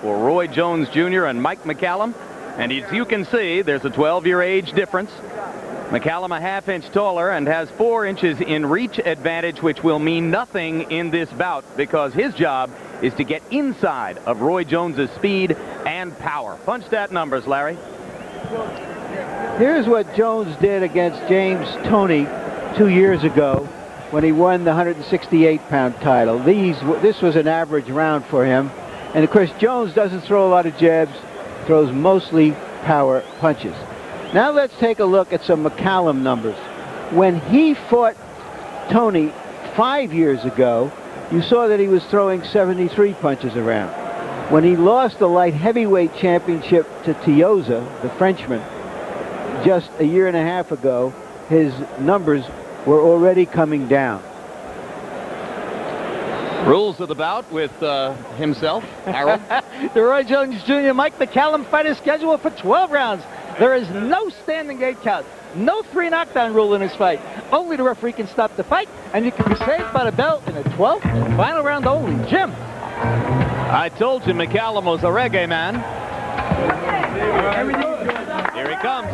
for Roy Jones Jr. and Mike McCallum. And as you can see, there's a 12-year age difference. McCallum a half-inch taller and has 4 inches in reach advantage, which will mean nothing in this bout because his job is to get inside of Roy Jones's speed and power. Punch stat numbers, Larry. Here's what Jones did against James Toney 2 years ago when he won the 168-pound title. This was an average round for him. And of course, Jones doesn't throw a lot of jabs, throws mostly power punches. Now let's take a look at some McCallum numbers. When he fought Toney 5 years ago, you saw that he was throwing 73 punches around. When he lost the light heavyweight championship to Tioza, the Frenchman, just a year and a half ago, his numbers were already coming down. Rules of the bout with himself, Harold. The Roy Jones Jr. Mike McCallum fight is scheduled for 12 rounds. There is no standing 8 count, no 3 knockdown rule in this fight. Only the referee can stop the fight, and you can be saved by the bell in the 12th and final round only. Jim. I told you McCallum was a reggae man. Here he comes.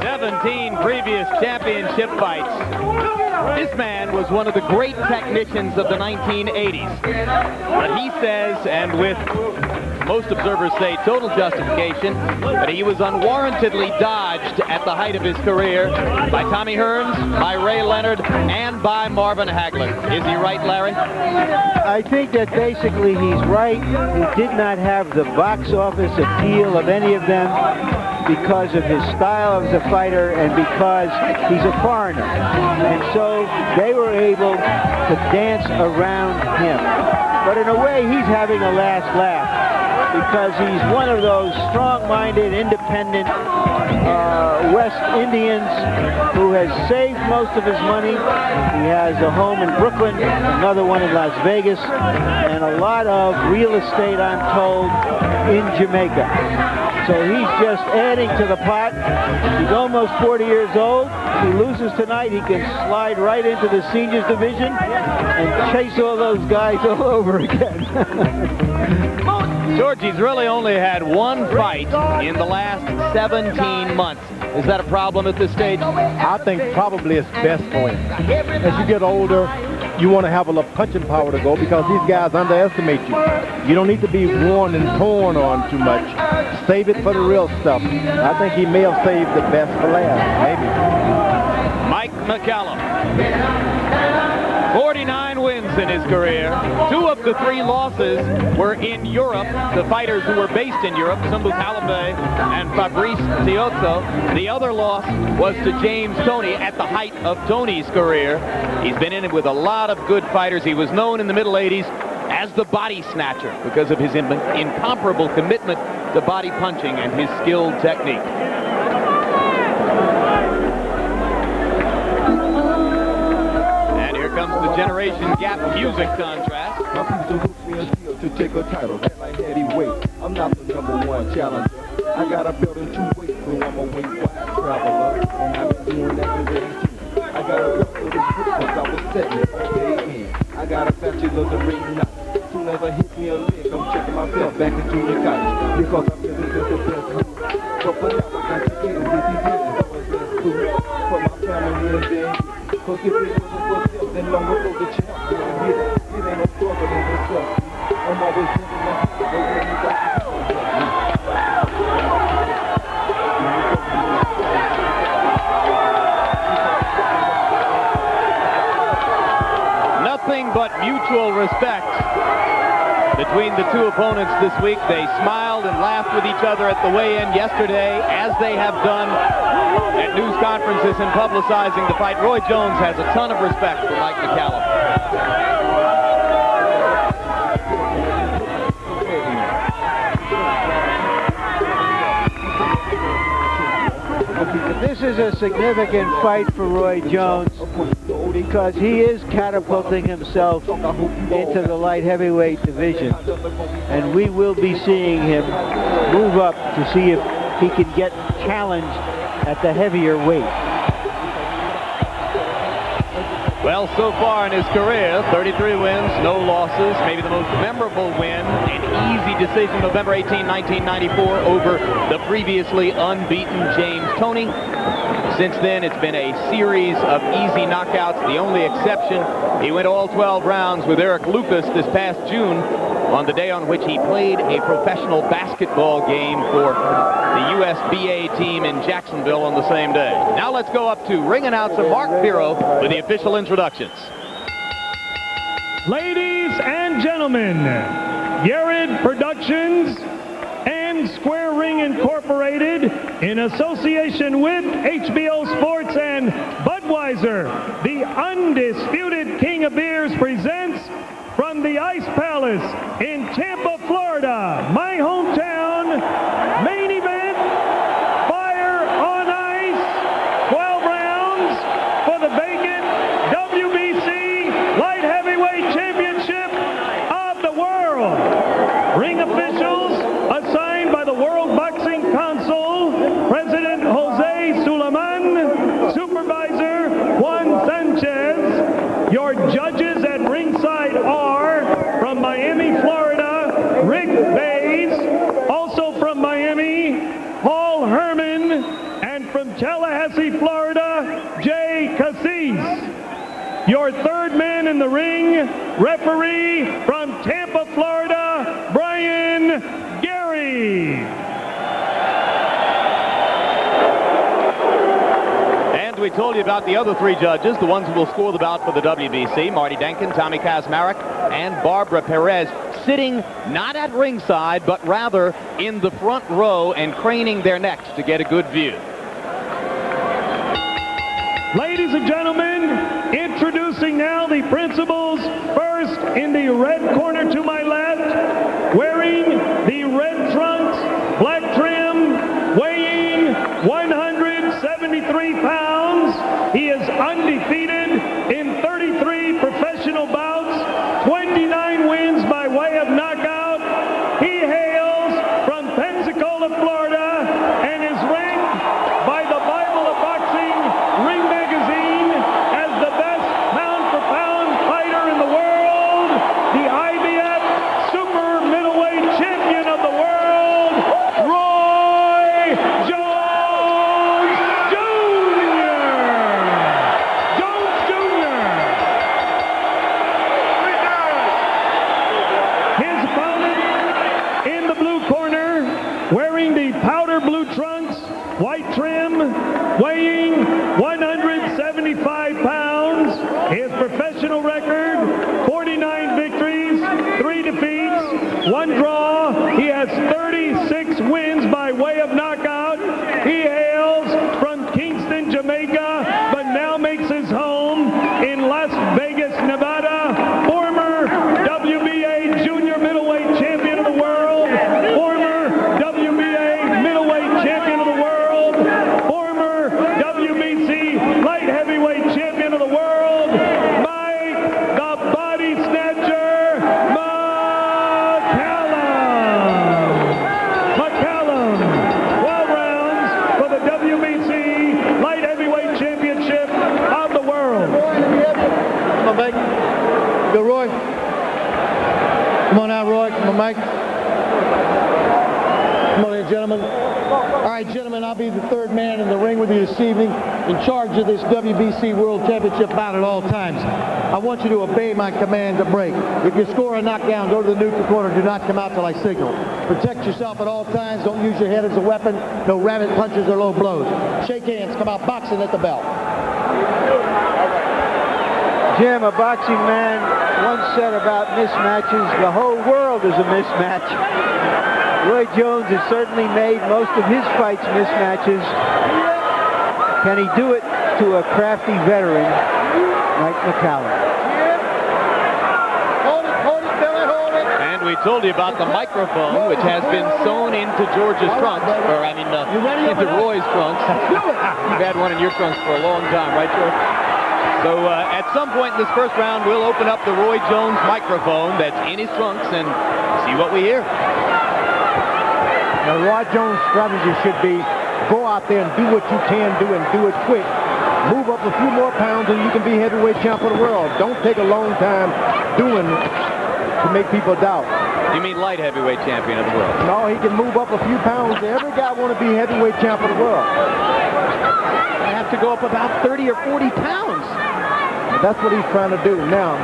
17 previous championship fights. This man was one of the great technicians of the 1980s. But he says, and with most observers say total justification, that he was unwarrantedly dodged at the height of his career by Tommy Hearns, by Ray Leonard, and by Marvin Hagler. Is he right, Larry? I think that basically he's right. He did not have the box office appeal of any of them because of his style as a fighter and because he's a foreigner. And so they were able to dance around him. But in a way, he's having a last laugh because he's one of those strong-minded, independent West Indians who has saved most of his money. He has a home in Brooklyn, another one in Las Vegas, and a lot of real estate, I'm told, in Jamaica. So he's just adding to the pot. He's almost 40 years old. If he loses tonight, he can slide right into the seniors division and chase all those guys all over again. George, he's really only had 1 fight in the last 17 months. Is that a problem at this stage? I think probably it's best for him. As you get older, you want to have a little punching power to go because these guys underestimate you. You don't need to be worn and torn on too much. Save it for the real stuff. I think he may have saved the best for last, maybe. Mike McCallum. 49 wins in his career. 2 of the 3 losses were in Europe. The fighters who were based in Europe, Sumbu Kalambay and Fabrice Tiozzo. The other loss was to James Toney at the height of Toney's career. He's been in it with a lot of good fighters. He was known in the middle 80s as the body snatcher because of his incomparable commitment to body punching and his skilled technique. Comes the Generation Gap music contrast. To take a title, like heavyweight. I'm not the #1 challenger. I got a belt in 2 weights, so I'm a weight wide traveler. And I've been doing that since '82. I got a belt for this grip since I was 7 all day in. I got a bachelor of the ring knot. Soon as I hit me a leg, I'm checking myself back in junior college. Because I'm living with the best move. But for now, I got to get it with these niggas. Always best food. For my family and then. Cause if it wasn't for them, then long ago the champ wouldn't get it. It ain't no struggle in this stuff. I'm always thinking my but when you got nothing but mutual respect between the 2 opponents this week. They smiled and laughed with each other at the weigh-in yesterday, as they have done at news conferences and publicizing the fight. Roy Jones has a ton of respect for Mike McCallum. This is a significant fight for Roy Jones because he is catapulting himself into the light heavyweight division, and we will be seeing him move up to see if he can get challenged at the heavier weight. Well, so far in his career, 33 wins, no losses. Maybe the most memorable win, an easy decision November 18, 1994 over the previously unbeaten James Toney. Since then, it's been a series of easy knockouts. The only exception, he went all 12 rounds with Eric Lucas this past June on the day on which he played a professional basketball game for the USBA team in Jacksonville on the same day. Now let's go up to ring announcer Mark Piro with the official introductions. Ladies and gentlemen, Yared Productions and Square Ring Incorporated, in association with HBO Sports and Budweiser, the undisputed king of beers, presents from the Ice Palace in Tampa, Florida, my hometown, main event, Fire on Ice, 12 rounds for the vacant WBC Light Heavyweight Championship of the world. Ring officials assigned by the World Boxing Council, President Jose Suleiman, Supervisor Juan Sanchez. Your judges at ringside are, from Miami, Florida, Rick Bays, also from Miami, Paul Herman, and from Tallahassee, Florida, Jay Cassis. Your third man in the ring, referee from Tampa, Florida, Brian Gary. And we told you about the other three judges, the ones who will score the bout for the WBC, Marty Denkin, Tommy Kazmarek, and Barbara Perez, sitting not at ringside, but rather in the front row and craning their necks to get a good view. Ladies and gentlemen, introducing now the principals. First, in the red corner to my left, wearing the red trunks, black trim, weighing 173 pounds. He is undefeated in 33 professional bouts, 29 wins by way of knockout. He hails from Pensacola, Florida, and is ranked by the Bible of Boxing Ring Magazine as the best pound-for-pound fighter in the world, the IBF Super Middleweight Champion of the world, Roy Jones Jr. Jones Jr. His opponent in the blue corner, wearing the powder blue trunks, white trim, weighing 175 pounds. His professional record, 49 victories, 3 defeats, 1 draw. He has 36 wins by way of knockout. He hails from Kingston, Jamaica, but now makes his home in Las Vegas, Nevada. Former WBA Junior Middleweight Champion of the world, former WBA Middleweight Champion of the world, former WBC Light Heavyweight Champion of the world, Mike the Body Snatcher McCallum. 12 rounds for the WBC Light Heavyweight Championship of the world. Come on, Mike. Go, Roy. Come on out, Roy. Come on, Mike. Come on in, gentlemen. All right, gentlemen, I'll be the third man in the ring with you this evening, in charge of this WBC World Championship bout at all times. I want you to obey my command to break. If you score a knockdown, go to the neutral corner. Do not come out till I signal. Protect yourself at all times. Don't use your head as a weapon. No rabbit punches or low blows. Shake hands. Come out boxing at the bell. Jim, a boxing man once said about mismatches, the whole world is a mismatch. Roy Jones has certainly made most of his fights mismatches. Can he do it to a crafty veteran like McCallum? And we told you about the microphone, which has been sewn into George's trunks, or into Roy's trunks. You've had one in your trunks for a long time, right, George? So at some point in this first round, we'll open up the Roy Jones microphone that's in his trunks and see what we hear. Now, Roy Jones' strategy should be go out there and do what you can do and do it quick. Move up a few more pounds and you can be heavyweight champ of the world. Don't take a long time doing it to make people doubt. You mean light heavyweight champion of the world? No, he can move up a few pounds. Every guy want to be heavyweight champ of the world. I have to go up about 30 or 40 pounds. That's what he's trying to do. Now,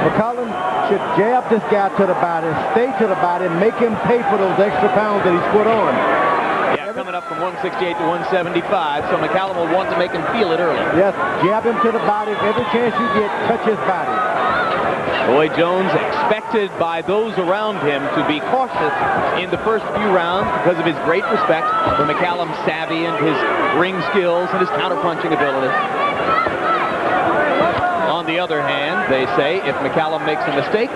McCallum should jab this guy to the body, stay to the body, and make him pay for those extra pounds that he's put on. Yeah, coming up from 168 to 175, so McCallum will want to make him feel it early. Yes, jab him to the body. Every chance you get, touch his body. Roy Jones expected by those around him to be cautious in the first few rounds because of his great respect for McCallum's savvy and his ring skills and his counterpunching ability. On the other hand, they say if McCallum makes a mistake,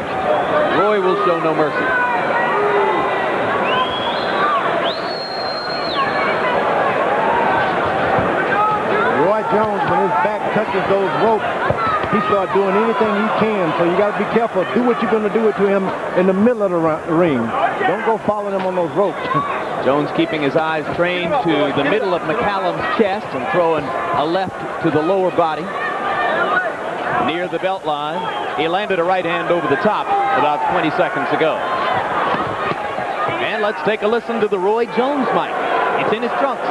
Roy will show no mercy. Roy Jones, when his back touches those ropes, he starts doing anything he can, so you got to be careful. Do what you're going to do it to him in the middle of the ring. Don't go following him on those ropes. Jones keeping his eyes trained to the middle of McCallum's chest and throwing a left to the lower body. Near the belt line, he landed a right hand over the top about 20 seconds ago. And let's take a listen to the Roy Jones mic. It's in his trunks.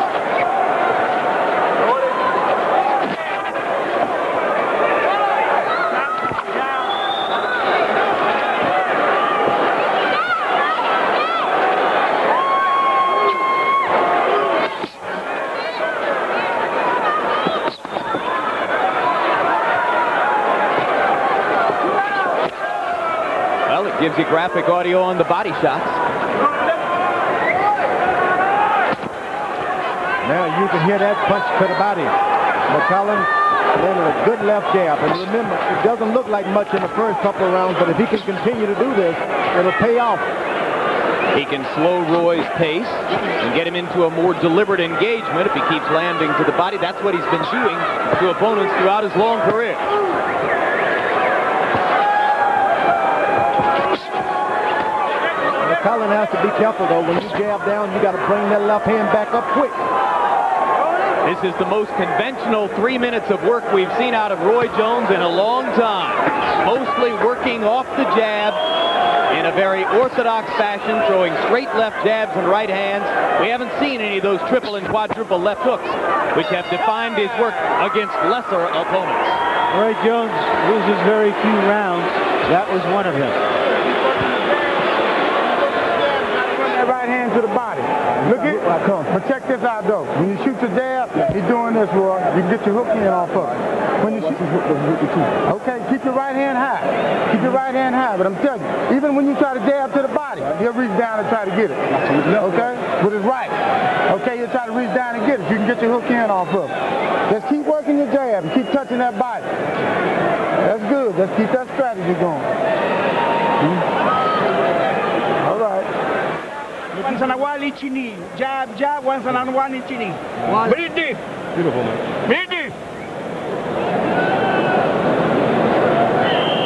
Gives you graphic audio on the body shots. Now you can hear that punch to the body. McCallum landed a good left jab. And remember, it doesn't look like much in the first couple of rounds, but if he can continue to do this, it'll pay off. He can slow Roy's pace and get him into a more deliberate engagement if he keeps landing to the body. That's what he's been doing to opponents throughout his long career. McCallum has to be careful, though. When you jab down, you got to bring that left hand back up quick. This is the most conventional 3 minutes of work we've seen out of Roy Jones in a long time. Mostly working off the jab in a very orthodox fashion, throwing straight left jabs and right hands. We haven't seen any of those triple and quadruple left hooks, which have defined his work against lesser opponents. Roy Jones loses very few rounds. That was one of them. Right hand to the body. Look at, but check this out though. When you shoot your jab, you're doing this, Roy. You can get your hook in off of it. When you shoot, okay, keep your right hand high. Keep your right hand high. But I'm telling you, even when you try to jab to the body, he'll reach down and try to get it. Okay, with his right. Okay, he'll try to reach down and get it. You can get your hook in off of it. Just keep working your jab and keep touching that body. That's good. Let's keep that strategy going. All right. Once on a wali chini. Jab, jab, once on a wali chini. Breathe deep. Beautiful, man. Breathe deep.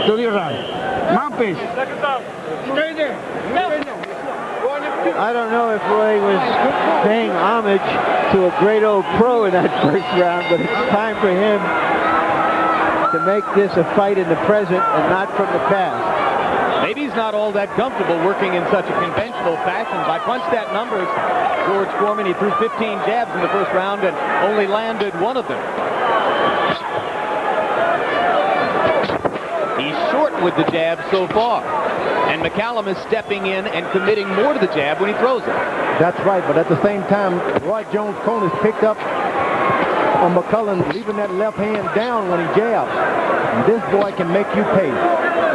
To the right. Mouthpiece. Stay there. I don't know if Roy was paying homage to a great old pro in that first round, but it's time for him to make this a fight in the present and not from the past. Maybe he's not all that comfortable working in such a conventional fashion. By punch stat numbers, George Foreman, he threw 15 jabs in the first round and only landed one of them. He's short with the jab so far. And McCallum is stepping in and committing more to the jab when he throws it. That's right, but at the same time, Roy Jones' corner is picked up on McCallum, leaving that left hand down when he jabs. And this boy can make you pay.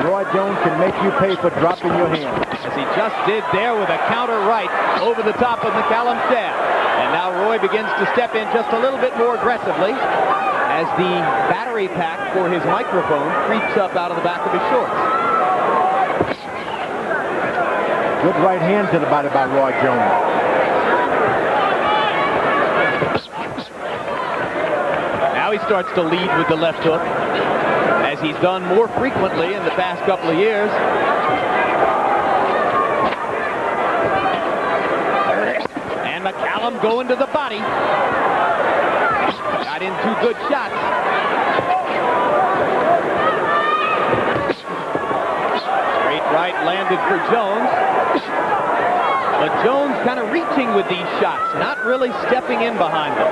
Roy Jones can make you pay for dropping your hand. As he just did there with a counter right over the top of McCallum's jab. And now Roy begins to step in just a little bit more aggressively as the battery pack for his microphone creeps up out of the back of his shorts. Good right hand to the body by Roy Jones. Now he starts to lead with the left hook, as he's done more frequently in the past couple of years. And McCallum going to the body. Got in 2 good shots. Straight right landed for Jones. But Jones kind of reaching with these shots, not really stepping in behind them.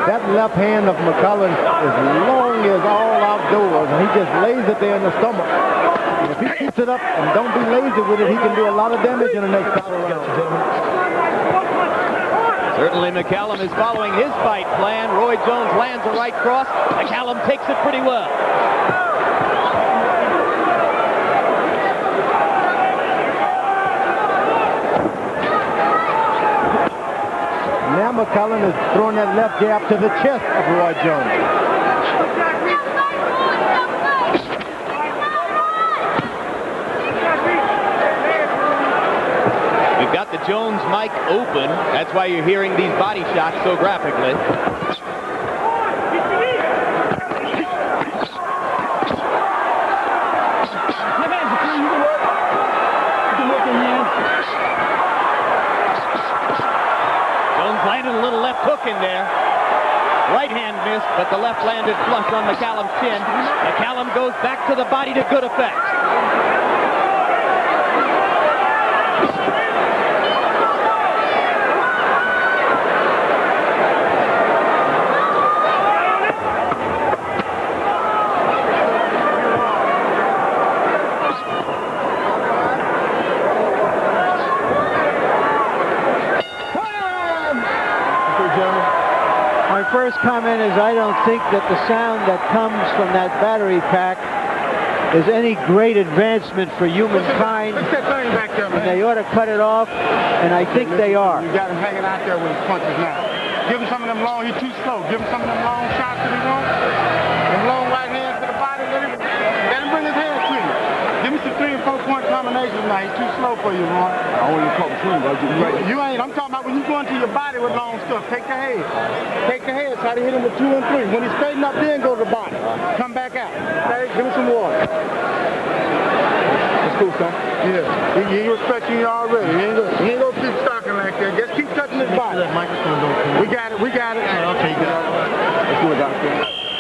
That left hand of McCallum is long as all outdoors, and he just lays it there in the stomach. And if he keeps it up and don't be lazy with it, he can do a lot of damage in the next couple of rounds. Certainly McCallum is following his fight plan. Roy Jones lands a right cross. McCallum takes it pretty well. Now McCallum is throwing that left jab to the chest of Roy Jones. We've got the Jones mic open. That's why you're hearing these body shots so graphically. Landed a little left hook in there. Right hand missed, but the left landed flush on McCallum's chin. McCallum goes back to the body to good effect. My first comment is I don't think that the sound that comes from that battery pack is any great advancement for humankind. What's that thing back there, man? And they ought to cut it off, and I think they are. You got him hanging out there with his punches now. Give him some of them long, he's too slow. Give him some of them long shots that he wants. Them long right hands to the body, let him bring his hands to you. Give me some 3 and 4 point combinations now. He's too slow for you, Ron. I only caught between, bro. You ain't. I'm talking about when you go into your body with long stuff. Take the head. Take the head. Try to hit him with 2 and 3. When he's straighten up, then go to the body. Come back out. Okay? Give him some water. That's cool, son. Yeah. He respecting you already. He ain't gonna keep stalking like that. Just keep touching his body. That microphone don't come. We got it. We got it. Okay, you got it. Let's do it, doctor.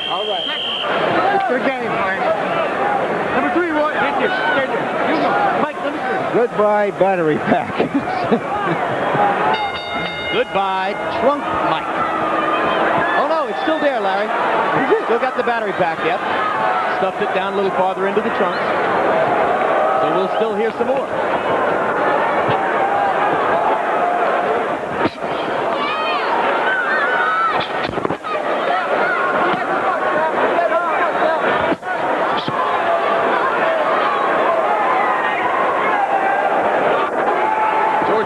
All right. It's the game, man. Number 3, Roy. Thank you. You go. Mike, number 3. Goodbye, battery pack. Goodbye, trunk mic. Oh no, it's still there, Larry. Still got the battery pack, yep. Stuffed it down a little farther into the trunk. So we'll still hear some more.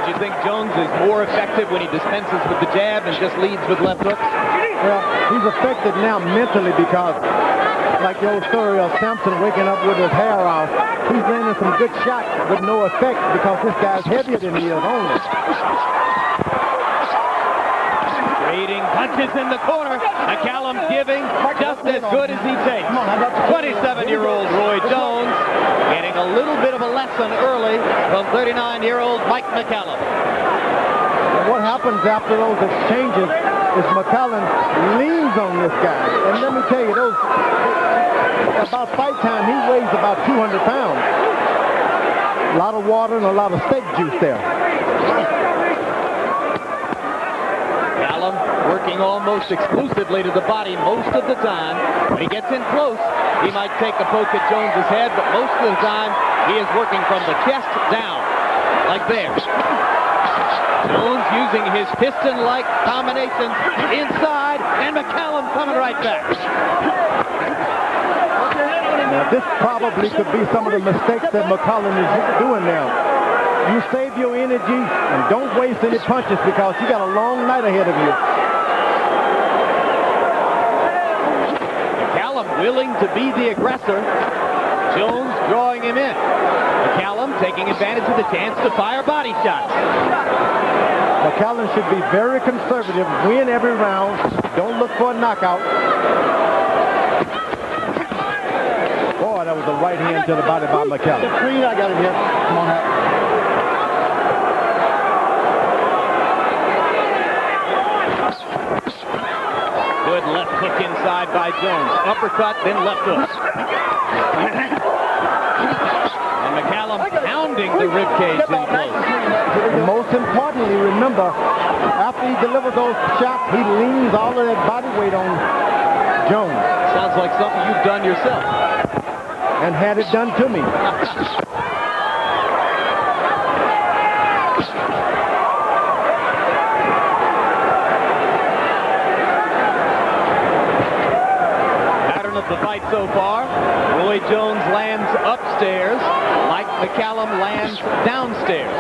Do you think Jones is more effective when he dispenses with the jab and just leads with left hooks? Well, he's effective now mentally because, like the old story of Samson waking up with his hair off, he's landing some good shots with no effect because this guy's heavier than he is only. Trading punches in the corner. McCallum giving just as good as he takes. 27-year-old Roy Jones getting a little bit of a lesson early from 39-year-old Mike McCallum. And what happens after those exchanges is McCallum leans on this guy. And let me tell you, about fight time, he weighs about 200 pounds. A lot of water and a lot of steak juice there. McCallum working almost exclusively to the body most of the time. When he gets in close, he might take a poke at Jones's head, but most of the time, he is working from the chest down, like there. Jones using his piston-like combinations inside, and McCallum coming right back. Now, this probably could be some of the mistakes that McCallum is doing now. You save your energy and don't waste any punches because you got a long night ahead of you. McCallum willing to be the aggressor. Jones drawing him in. McCallum taking advantage of the chance to fire body shots. McCallum should be very conservative, win every round, don't look for a knockout. Boy, that was a right hand to the body by McCallum. The screen, I got it here. Come on, Hat. Hook inside by Jones. Uppercut, then left hook. And McCallum pounding the ribcage in close. And most importantly, remember, after he delivers those shots, he leans all of that body weight on Jones. Sounds like something you've done yourself. And had it done to me. Pattern of the fight so far. Roy Jones lands upstairs. Mike McCallum lands downstairs.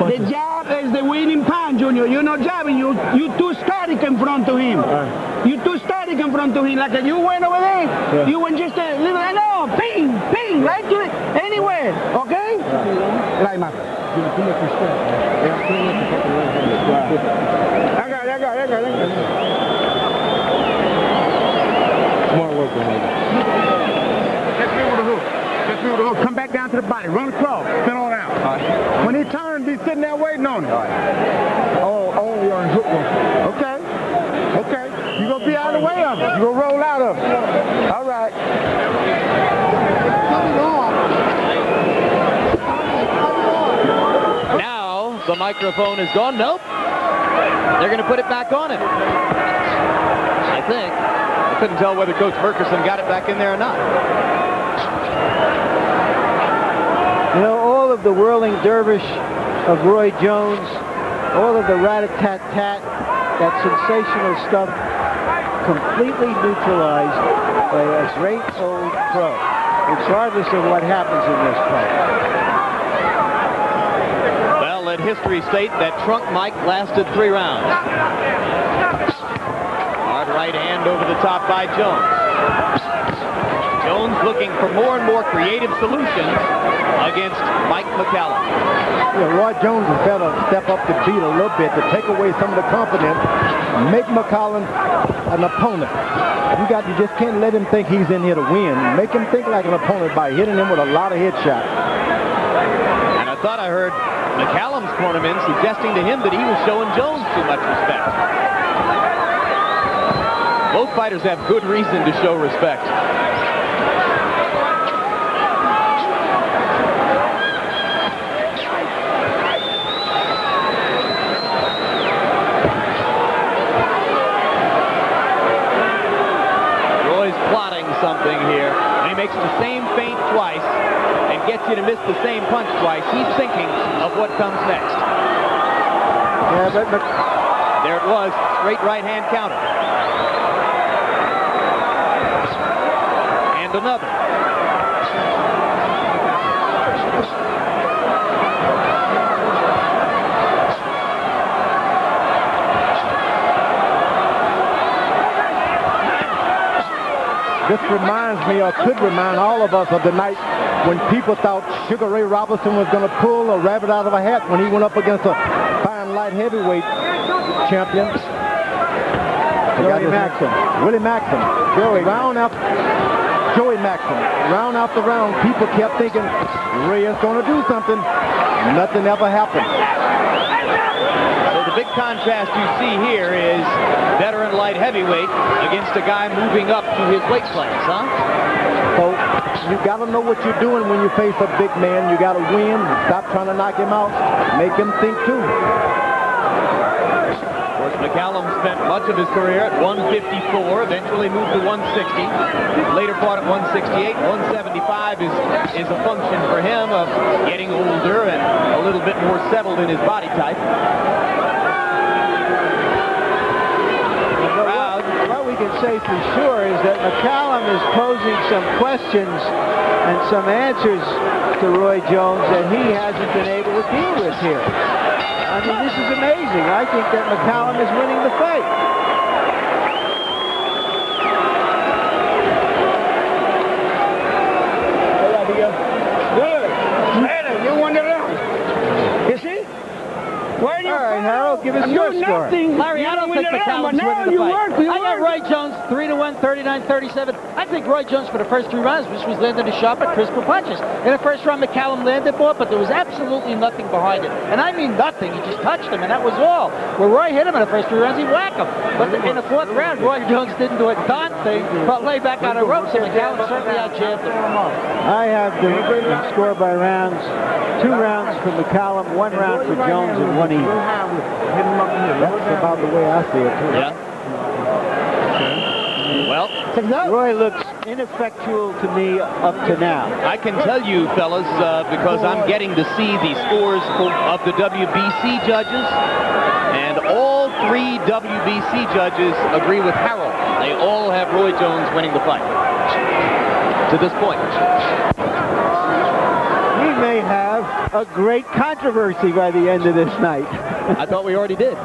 The jab is the winning pan, Junior. You're not jabbing. You too static in front of him. You too static in front of him. Like you went over there, you went just a little. No, ping, right to it. Anywhere, okay? Right, Mark. I got it. Smart work, man. Catch me with a hook. Come back down to the body. Run across. Spin on out. When he turns, be sitting there waiting on him. Oh, you're on hook one. Okay. You're going to be out of the way of it. You're going to roll out of it. All right. Now the microphone is gone. Nope. They're going to put it back on him. I think. I couldn't tell whether Coach Murkerson got it back in there or not. You know, all of the whirling dervish of Roy Jones, all of the rat-a-tat-tat, that sensational stuff, completely neutralized by a great old pro, regardless of what happens in this fight. Well, let history state that Trunk Mike lasted 3 rounds. Hard right hand over the top by Jones. Jones looking for more and more creative solutions against Mike McCallum. Yeah, Roy Jones has got to step up the beat a little bit to take away some of the confidence, make McCallum an opponent. You just can't let him think he's in here to win. Make him think like an opponent by hitting him with a lot of headshots. And I thought I heard McCallum's cornerman suggesting to him that he was showing Jones too much respect. Both fighters have good reason to show respect. Something here. When he makes the same feint twice and gets you to miss the same punch twice, he's thinking of what comes next. Yeah, but there it was, straight right hand counter. And another. This reminds me, or could remind all of us, of the night when people thought Sugar Ray Robinson was going to pull a rabbit out of a hat when he went up against a fine light heavyweight champion. Willie Maxim. Joey Maxim. Round after round, people kept thinking Ray is going to do something. Nothing ever happened. So the big contrast you see here is veteran light heavyweight against a guy moving up to his weight class, huh? So you got to know what you're doing when you face a big man. You got to win. Stop trying to knock him out. Make him think too. Of course, McCallum spent much of his career at 154, eventually moved to 160. Later fought at 168. 175 is a function for him of getting older and a little bit more settled in his body type. What we can say for sure is that McCallum is posing some questions and some answers to Roy Jones that he hasn't been able to deal with here. I mean, this is amazing. I think that McCallum is winning the fight. Good. You won the round. You see? All right, Harold, give us your do nothing. Larry, I don't think McCallum's winning the fight. I got Roy Jones 3-1, 39-37. I think Roy Jones for the first 3 rounds was landing the sharp but crisper punches. In the first round, McCallum landed more, but there was absolutely nothing behind it. And I mean nothing. He just touched him, and that was all. Where Roy hit him in the first 3 rounds, he whacked him. But in the 4th round, Roy Jones didn't do a darn thing but lay back on the ropes, and McCallum certainly outjabbed him. I have the score by rounds. 2 rounds for McCallum, 1 round for Jones, and 1 even. That's about the way I see it, too. Yeah. Well, Roy looks ineffectual to me up to now. I can tell you, fellas, because I'm getting to see the scores of the WBC judges, and all 3 WBC judges agree with Harold. They all have Roy Jones winning the fight to this point. We may have a great controversy by the end of this night. I thought we already did.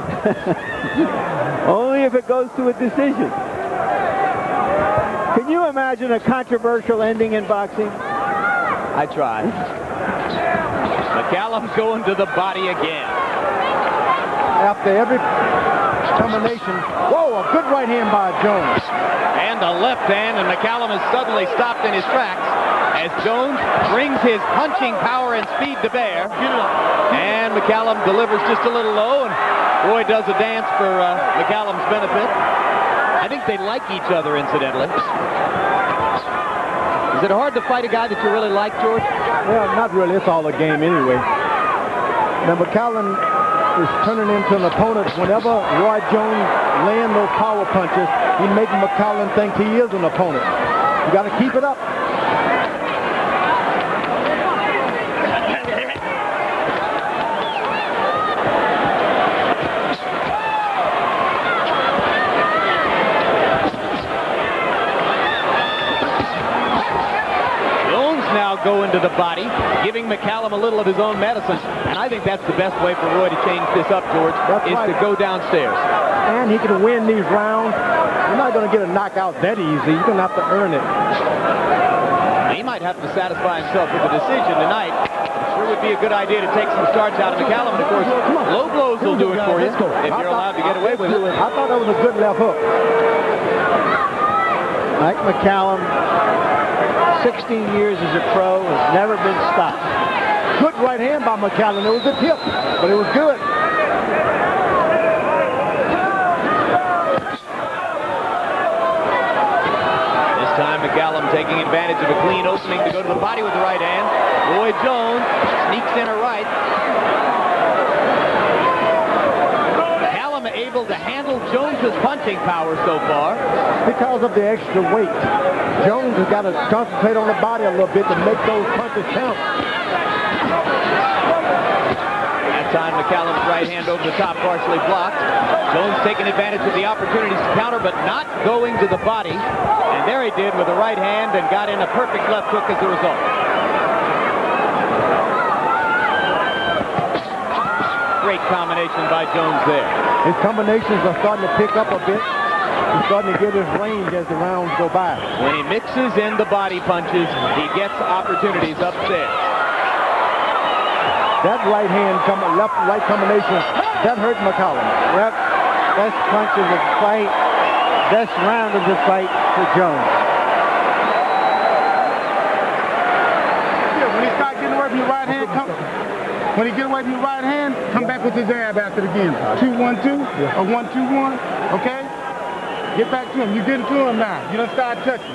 Only if it goes to a decision. Can you imagine a controversial ending in boxing? I tried. McCallum's going to the body again. After every combination, whoa, a good right hand by Jones. And a left hand, and McCallum is suddenly stopped in his tracks as Jones brings his punching power and speed to bear. And McCallum delivers just a little low, and Roy does a dance for McCallum's benefit. I think they like each other, incidentally. Is it hard to fight a guy that you really like, George? Well, not really. It's all a game anyway. Now, McCallum is turning into an opponent. Whenever Roy Jones lands those power punches, he's making McCallum think he is an opponent. You got to keep it up. Go into the body, giving McCallum a little of his own medicine. And I think that's the best way for Roy to change this up, George, to go downstairs. And he can win these rounds. You're not going to get a knockout that easy. You're going to have to earn it. He might have to satisfy himself with a decision tonight. It sure would be a good idea to take some starch out of McCallum. And, of course, low blows will do it for you if you're allowed to get away with it. I thought that was a good left hook. Mike McCallum, 16 years as a pro, has never been stopped. Good right hand by McCallum. It was a tip, but it was good. This time McCallum taking advantage of a clean opening to go to the body with the right hand. Roy Jones sneaks in a right. McCallum able to handle Jones's punching power so far. Because of the extra weight. Jones has got to concentrate on the body a little bit to make those punches count. That time McCallum's right hand over the top, partially blocked. Jones taking advantage of the opportunities to counter, but not going to the body. And there he did with the right hand and got in a perfect left hook as a result. Great combination by Jones there. His combinations are starting to pick up a bit. He's starting to get his range as the rounds go by. When he mixes in the body punches, he gets opportunities upstairs. That right hand, left-right combination, that hurt McCallum. Yep, best punch of the fight, best round of the fight for Jones. Yeah, when he start getting away from your right hand, when he get away from your right hand, come back with his jab after the game. 2-1-2 or 1-2-1, okay? Get back to him. You're getting to him now. You don't start touching.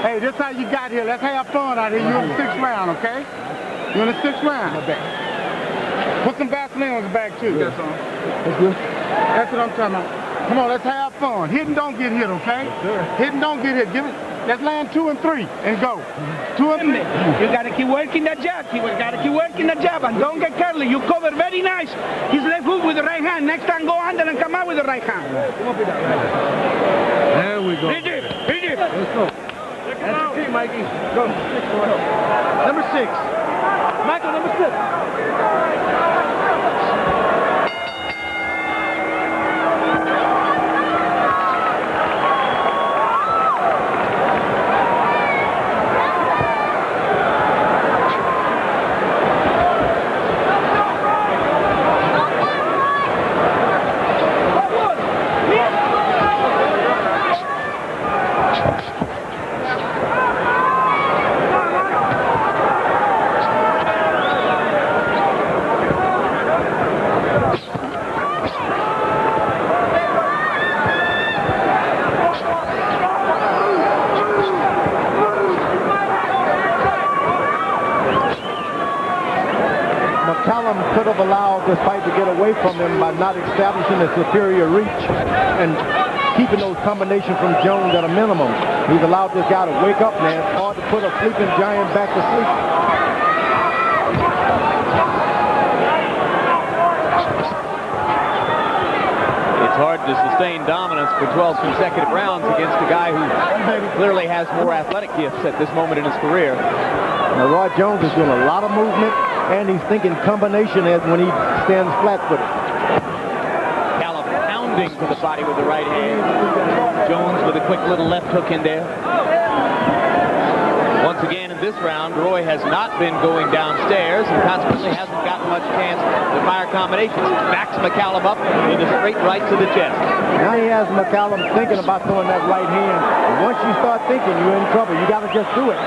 Hey, this how you got here. Let's have fun out here. You're in the 6th round, okay? You're in the 6th round. Put some Vaseline on his back, too. That's all. That's good. That's what I'm talking about. Come on, let's have fun. Hit and don't get hit, okay? Sure. Hit and don't get hit. Give it. Let's land 2 and 3 and go. 2 and 3. You gotta keep working the jab. You gotta keep working the jab and don't get curly. You cover very nice. His left hook with the right hand. Next time go under and come out with the right hand. There we go. Hit it. Let's go. That's the team, Mikey. Go. Number 6. Michael, number 6. have allowed this fight to get away from him by not establishing a superior reach and keeping those combinations from Jones at a minimum. He's allowed this guy to wake up, man. It's hard to put a sleeping giant back to sleep. It's hard to sustain dominance for 12 consecutive rounds against a guy who clearly has more athletic gifts at this moment in his career. Now, Roy Jones is doing a lot of movement, and he's thinking combination as when he stands flat-footed. McCallum pounding to the body with the right hand. Jones with a quick little left hook in there. Once again in this round, Roy has not been going downstairs and consequently hasn't gotten much chance to fire combinations. Backs McCallum up with a straight right to the chest. Now he has McCallum thinking about throwing that right hand. And once you start thinking, you're in trouble. You got to just do it.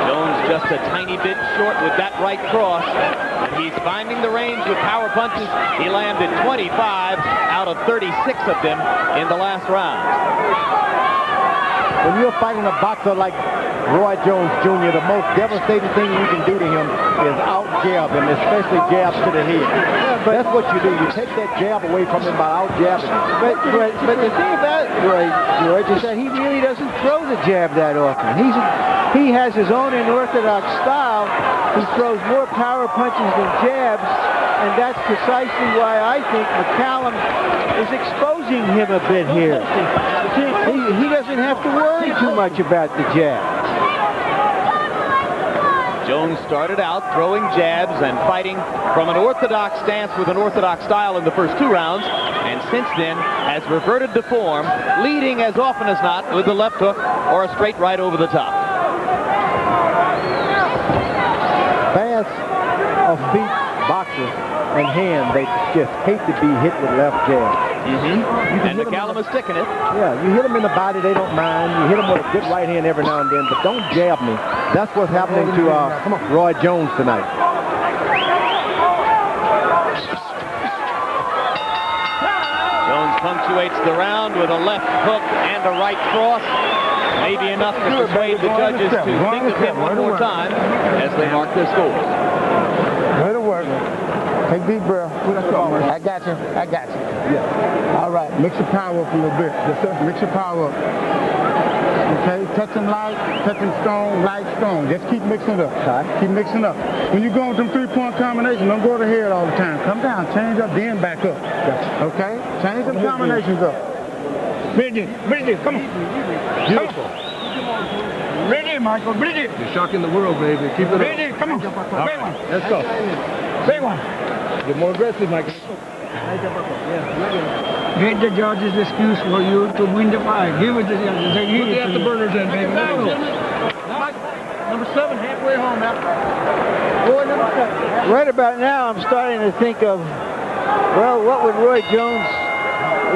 Jones just a tiny bit short with that right cross. And he's finding the range with power punches. He landed 25 out of 36 of them in the last round. When you're fighting a boxer like Roy Jones Jr., the most devastating thing you can do to him is out-jab him, especially jabs to the head. That's what you do. You take that jab away from him by out-jabbing him. But the thing about Roy George is that he really doesn't throw the jab that often. He has his own unorthodox style. He throws more power punches than jabs, and that's precisely why I think McCallum is exposing him a bit here. He doesn't have to worry too much about the jab. Jones started out throwing jabs and fighting from an orthodox stance with an orthodox style in the first two rounds, and since then has reverted to form, leading as often as not with the left hook or a straight right over the top. Fast of feet boxers and hand, they just hate to be hit with left jab. And McCallum is sticking it. Yeah, you hit them in the body, they don't mind. You hit them with a good right hand every now and then, but don't jab me. That's what's happening to Roy Jones tonight. Jones punctuates the round with a left hook and a right cross. Maybe enough to persuade the judges to think of him one more time as they mark their scores. Way to work. Take deep breath. I got you. I got you. Yeah. All right. Mix your power up a little bit. Yes, sir. Mix your power up. Okay. Touching light, touching strong, light, strong. Just keep mixing it up. Keep mixing up. When you go with them three-point combinations, don't go to the head all the time. Come down, change up, then back up. Okay? Change them combinations up. Bridget, come on. Beautiful. Bridget, Michael, Bridget. You're shocking the world, baby. Keep it up. Bridget, come on. Big one. Let's go. Big one. Get more aggressive, Michael. Get the judge's excuse for you to win the fight. Give it to the judges. Put the afterburners in, baby. Number 7, halfway home now. Boy, number 7. Right about now, I'm starting to think of, well, what would Roy Jones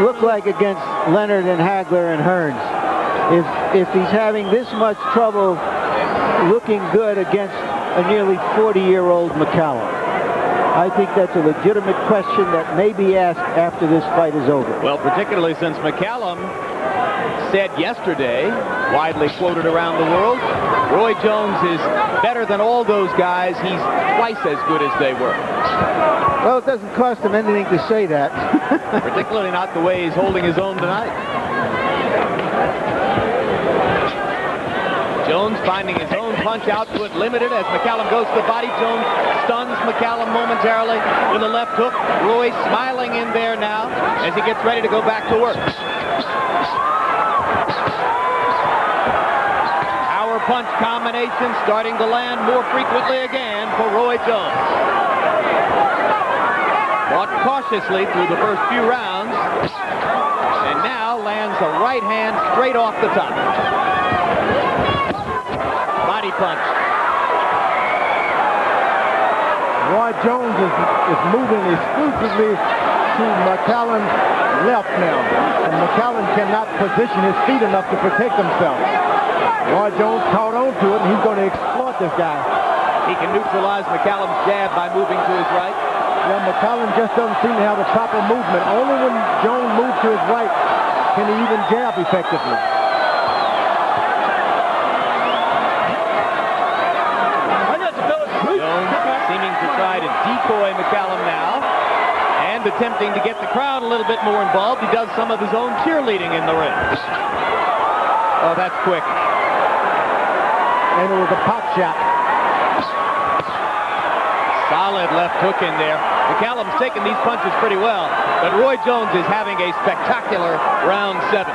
look like against Leonard and Hagler and Hearns if he's having this much trouble looking good against a nearly 40-year-old McCallum? I think that's a legitimate question that may be asked after this fight is over. Well, particularly since McCallum said yesterday, widely quoted around the world, Roy Jones is better than all those guys. He's twice as good as they were. Well, it doesn't cost him anything to say that. Particularly not the way he's holding his own tonight. Jones finding his own punch output limited as McCallum goes to the body. Jones stuns McCallum momentarily with a left hook. Roy smiling in there now as he gets ready to go back to work. Power punch combination starting to land more frequently again for Roy Jones. Fought cautiously through the first few rounds and now lands a right hand straight off the top. Body punch. Roy Jones is moving exclusively to McCallum's left now. And McCallum cannot position his feet enough to protect himself. Roy Jones caught on to it, and he's going to exploit this guy. He can neutralize McCallum's jab by moving to his right. Yeah, McCallum just doesn't seem to have the proper movement. Only when Jones moves to his right can he even jab effectively. Jones seeming to try to decoy McCallum now. and attempting to get the crowd a little bit more involved. He does some of his own cheerleading in the ring. Oh, that's quick. And it was a pop shot. Solid left hook in there. McCallum's taking these punches pretty well, but Roy Jones is having a spectacular round 7.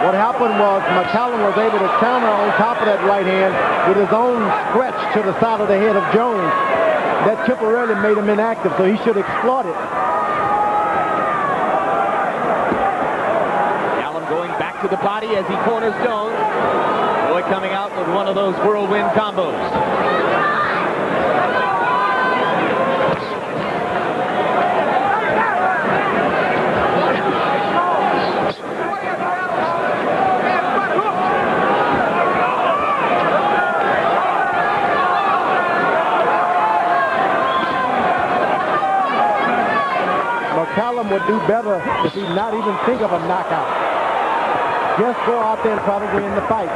What happened was McCallum was able to counter on top of that right hand with his own stretch to the side of the head of Jones. That temporarily made him inactive, so he should exploit it. McCallum going back to the body as he corners Jones. Roy coming out with one of those whirlwind combos. McCallum would do better if he not even think of a knockout. Just go out there and try to win the fight.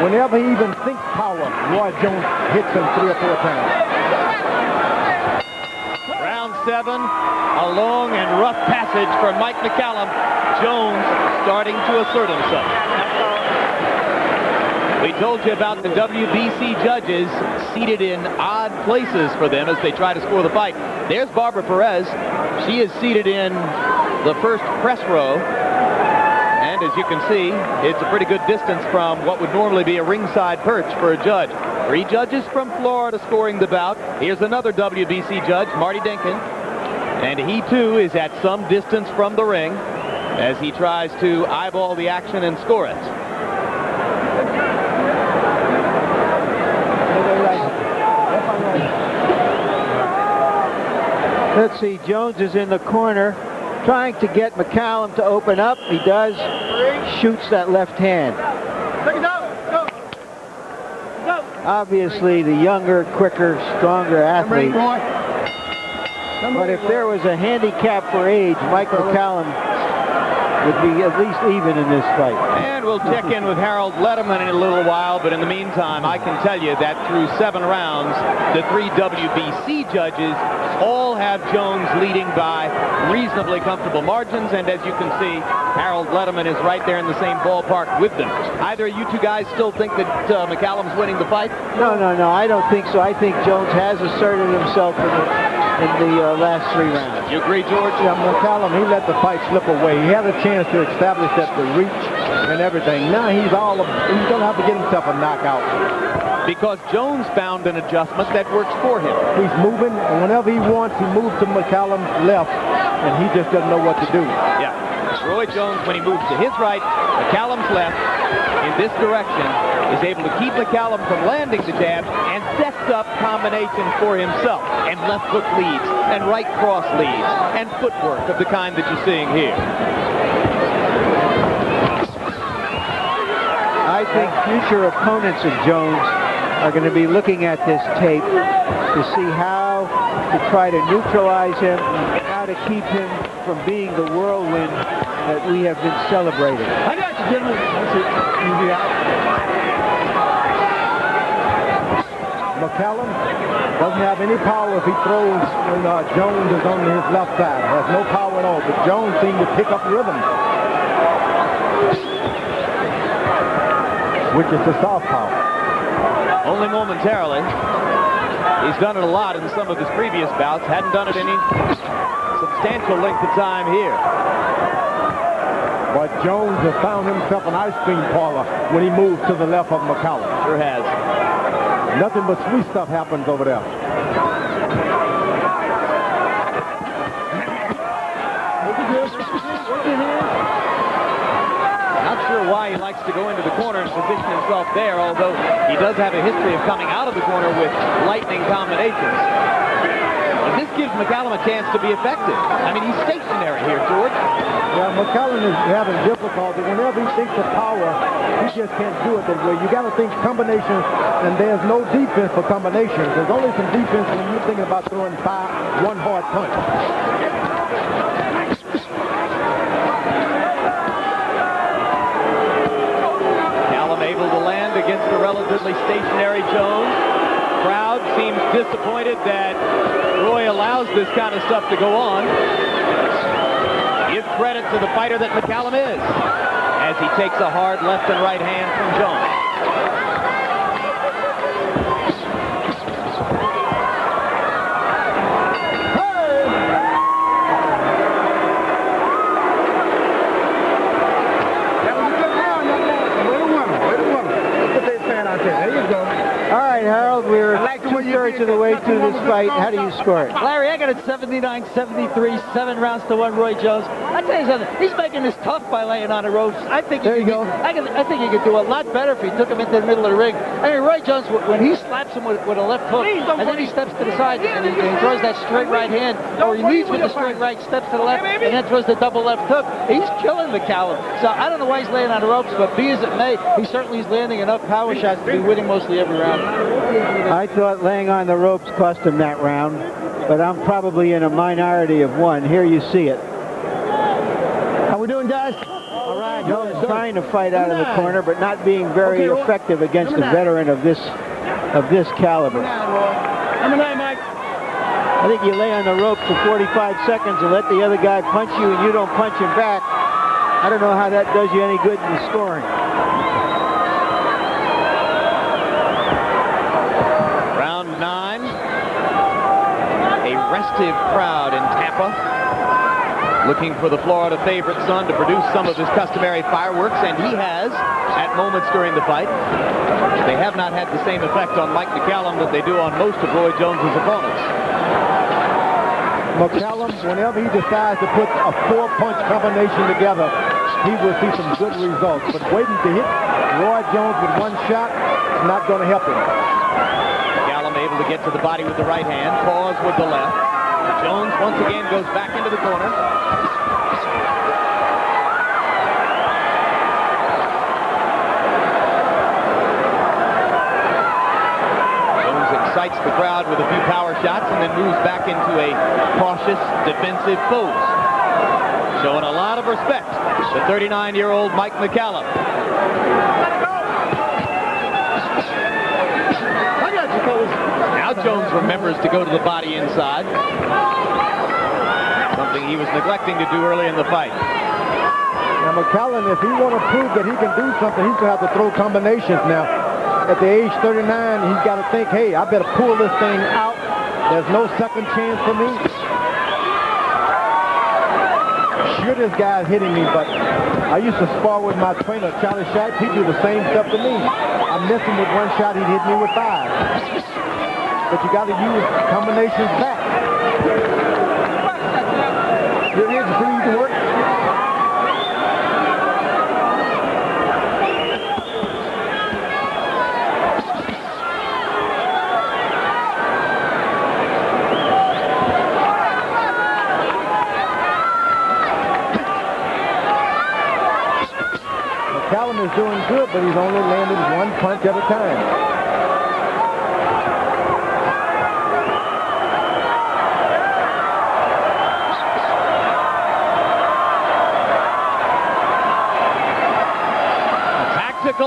Whenever he even thinks power, Roy Jones hits him 3 or 4 times. Round 7, a long and rough passage for Mike McCallum. Jones starting to assert himself. We told you about the WBC judges seated in odd places for them as they try to score the fight. There's Barbara Perez. She is seated in the first press row. And as you can see, it's a pretty good distance from what would normally be a ringside perch for a judge. 3 judges from Florida scoring the bout. Here's another WBC judge, Marty Denkin. And he too is at some distance from the ring as he tries to eyeball the action and score it. Let's see, Jones is in the corner trying to get McCallum to open up. He does, shoots that left hand. Obviously the younger, quicker, stronger athlete. But if there was a handicap for age, Mike McCallum would be at least even in this fight. And we'll check in with Harold Letterman in a little while, but in the meantime, I can tell you that through 7 rounds, the 3 WBC judges all have Jones leading by reasonably comfortable margins, and as you can see, Harold Letterman is right there in the same ballpark with them. Either of you two guys still think that McCallum's winning the fight? No, I don't think so. I think Jones has asserted himself in the last 3 rounds. You agree, George? Yeah, McCallum, he let the fight slip away. He had a chance to establish that the reach and everything. Now he's going to have to get himself a knockout. Because Jones found an adjustment that works for him. He's moving, and whenever he wants, he moves to McCallum's left, and he just doesn't know what to do. Yeah. Roy Jones, when he moves to his right, McCallum's left, in this direction, is able to keep McCallum from landing the jab and sets up combinations for himself. And left hook leads, and right cross leads, and footwork of the kind that you're seeing here. I think future opponents of Jones are going to be looking at this tape to see how to try to neutralize him, how to keep him from being the whirlwind that we have been celebrating. I got you, gentlemen. That's it. You'll be out. McCallum doesn't have any power if he throws when Jones is on his left side. Has no power at all, but Jones seemed to pick up rhythm, which is the southpaw. Only momentarily. He's done it a lot in some of his previous bouts. Hadn't done it any substantial length of time here. But Jones has found himself an ice cream parlor when he moves to the left of McCallum. Sure has. Nothing but sweet stuff happens over there. Not sure why he likes to go into the corner and position himself there, although he does have a history of coming out of the corner with lightning combinations. But this gives McCallum a chance to be effective. I mean, he's stationary here, George. Yeah, McCallum is having difficulty. Whenever he thinks of power, he just can't do it that way. You got to think combinations, and there's no defense for combinations. There's only some defense when you're thinking about throwing one hard punch. Able to land against the relatively stationary Jones. Crowd seems disappointed that Roy allows this kind of stuff to go on. Give credit to the fighter that McCallum is, as he takes a hard left and right hand from Jones. Harold, we're two-thirds of the way through this fight. How do you score it? Larry, I got it 79-73, 7 rounds to 1, Roy Jones. I tell you something, he's making this tough by laying on the ropes. I think I think he could do a lot better if he took him into the middle of the ring. I mean, Roy Jones, when he slaps him with a left hook, and then he steps to the side and he throws that straight right hand, or he leads with the straight right, steps to the left, and then throws the double left hook, he's killing McCallum. So I don't know why he's laying on the ropes, but be as it may, he certainly is landing enough power shots to be winning mostly every round. I thought laying on the ropes cost him that round, but I'm probably in a minority of one. Here you see it. How we doing, guys? All right, Jones trying to fight out of the corner, but not being very effective against a veteran of this caliber. Number 9, Mike. I think you lay on the rope for 45 seconds and let the other guy punch you and you don't punch him back. I don't know how that does you any good in the scoring. Round 9. A restive crowd in Tampa, looking for the Florida favorite son to produce some of his customary fireworks, and he has at moments during the fight. They have not had the same effect on Mike McCallum that they do on most of Roy Jones's opponents. McCallum, whenever he decides to put a 4-punch combination together, he will see some good results. But waiting to hit Roy Jones with one shot is not going to help him. McCallum able to get to the body with the right hand, pause with the left. Jones once again goes back into the corner. Jones excites the crowd with a few power shots and then moves back into a cautious defensive pose. Showing a lot of respect, the 39-year-old Mike McCallum. Now Jones remembers to go to the body inside. Something he was neglecting to do early in the fight. Now McCallum, if he want to prove that he can do something, he's going to have to throw combinations now. At the age 39, he's got to think, hey, I better pull this thing out. There's no second chance for me. Sure, this guy's hitting me, but I used to spar with my trainer, Charlie Shipes. He'd do the same stuff to me. I miss him with one shot, he'd hit me with 5. But you got to use combinations back. Here it is, so you can work. McCallum is doing good, but he's only landed one punch at a time.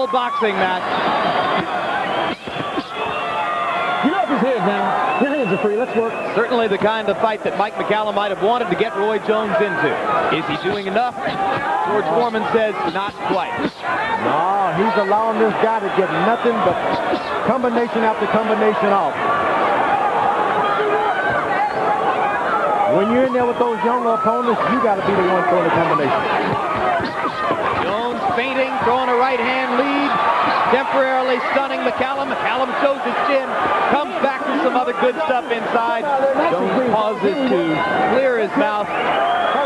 Boxing match. Get off his head now. Your hands are free. Let's work. Certainly the kind of fight that Mike McCallum might have wanted to get Roy Jones into. Is he doing enough? George Foreman says not quite. No, he's allowing this guy to get nothing but combination after combination off. When you're in there with those younger opponents, you got to be the one throwing the combination. Jones feinting, throwing a right hand lead, temporarily stunning McCallum. McCallum shows his chin, comes back with some other good stuff inside. Jones pauses to clear his mouth,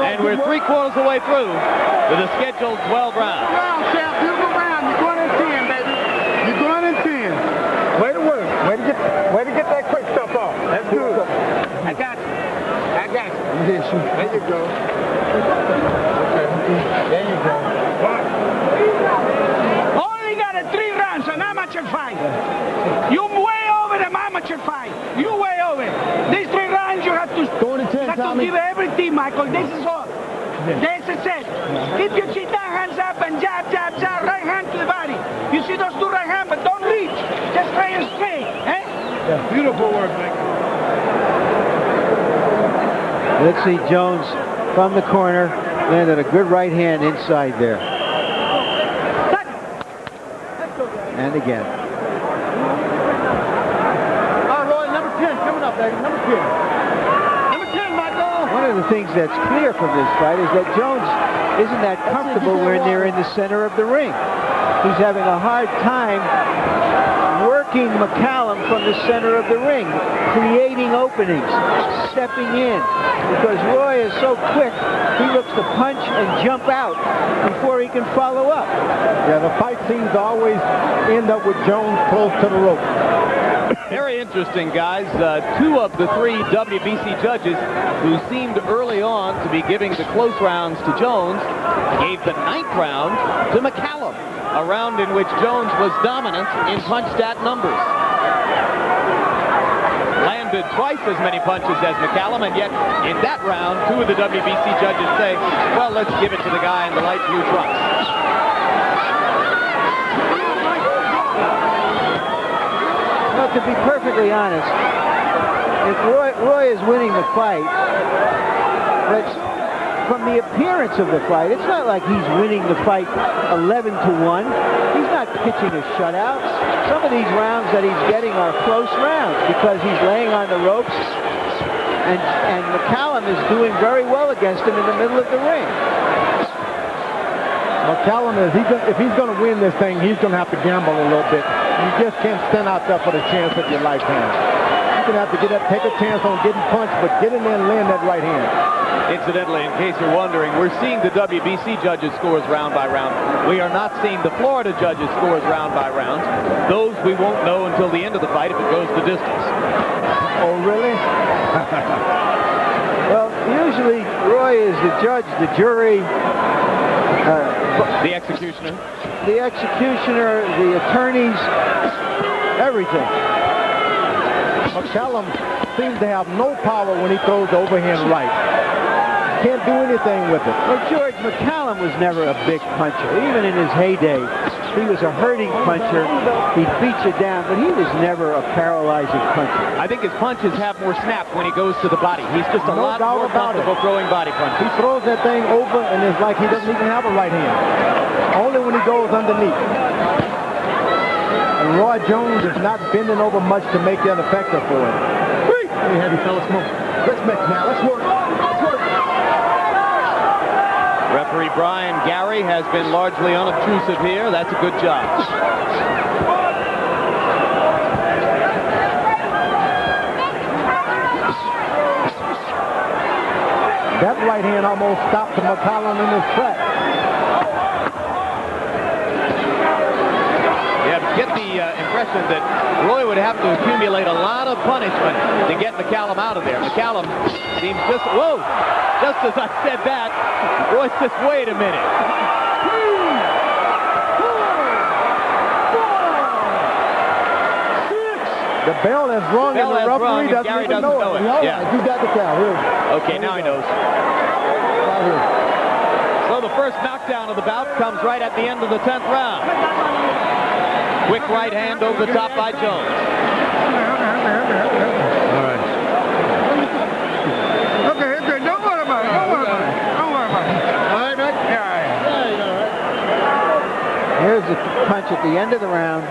and we're 3/4 of the way through to the scheduled 12 rounds. Beautiful round. You're going in 10, baby. You're going in 10. Way to work. Way to get that quick stuff off. That's good. I got you. I got you. There you go. Okay. There you go. Only got a 3 rounds, an amateur fight. You way over the amateur fight. You way over. These 3 rounds you have to, give everything, Michael. This is all. This is it. Keep your chin down, hands up, and jab, jab, jab. Right hand to the body. You see those 2 right hands, but don't reach. Just try and straight. Eh? Beautiful work, Mike. Let's see Jones from the corner. Landed a good right hand inside there. And again. All right, Roy, number 10 coming up, baby. Number 10. Number 10, Michael. One of the things that's clear from this fight is that Jones isn't that comfortable when they're in the center of the ring. He's having a hard time working McCallum from the center of the ring, creating openings, stepping in. Because Roy is so quick, he looks to punch and jump out before he can follow up. Yeah, the fight seems to always end up with Jones close to the rope. Very interesting, guys. Two of the three WBC judges who seemed early on to be giving the close rounds to Jones gave the 9th round to McCallum, a round in which Jones was dominant in punch stat numbers. Landed twice as many punches as McCallum, and yet in that round, two of the WBC judges say, well, let's give it to the guy in the light blue trunks. Well, to be perfectly honest, if Roy is winning the fight, that's from the appearance of the fight. It's not like he's winning the fight 11-1. He's not pitching a shutout. Some of these rounds that he's getting are close rounds because he's laying on the ropes, and McCallum is doing very well against him in the middle of the ring. McCallum is, if he's going to win this thing, he's going to have to gamble a little bit. You just can't stand out there for the chance of your lifetime. You're going to have to take a chance on getting punched, but get in there and land that right hand. Incidentally, in case you're wondering, we're seeing the WBC judges' scores round by round. We are not seeing the Florida judges' scores round by round. Those we won't know until the end of the fight if it goes the distance. Oh, really? Well, usually Roy is the judge, the jury, the executioner. The executioner, the attorneys, everything. McCallum seems to have no power when he throws the overhand right. Can't do anything with it. Well, George, McCallum was never a big puncher. Even in his heyday, he was a hurting puncher. He beat you down, but he was never a paralyzing puncher. I think his punches have more snap when he goes to the body. He's just a lot more comfortable throwing body punches. He throws that thing over, and it's like he doesn't even have a right hand. Only when he goes underneath. And Roy Jones is not bending over much to make that effective for him. Hey, heavy fellas, come on. Let's mix now. Let's work. Let's work. Referee Brian Gary has been largely unobtrusive here. That's a good job. That right hand almost stopped McCallum in his track. Get the impression that Roy would have to accumulate a lot of punishment to get McCallum out of there. McCallum seems just as I said that, Roy says, wait a minute. The bell has rung, and the referee doesn't even know it. Yeah. You got the count. Here. Okay, now he knows. Right here. So the first knockdown of the bout comes right at the end of the 10th round. Quick right hand over the top by Jones. All right. Okay. Don't worry about it. All right, Nick? Yeah. Here's the punch at the end of the round.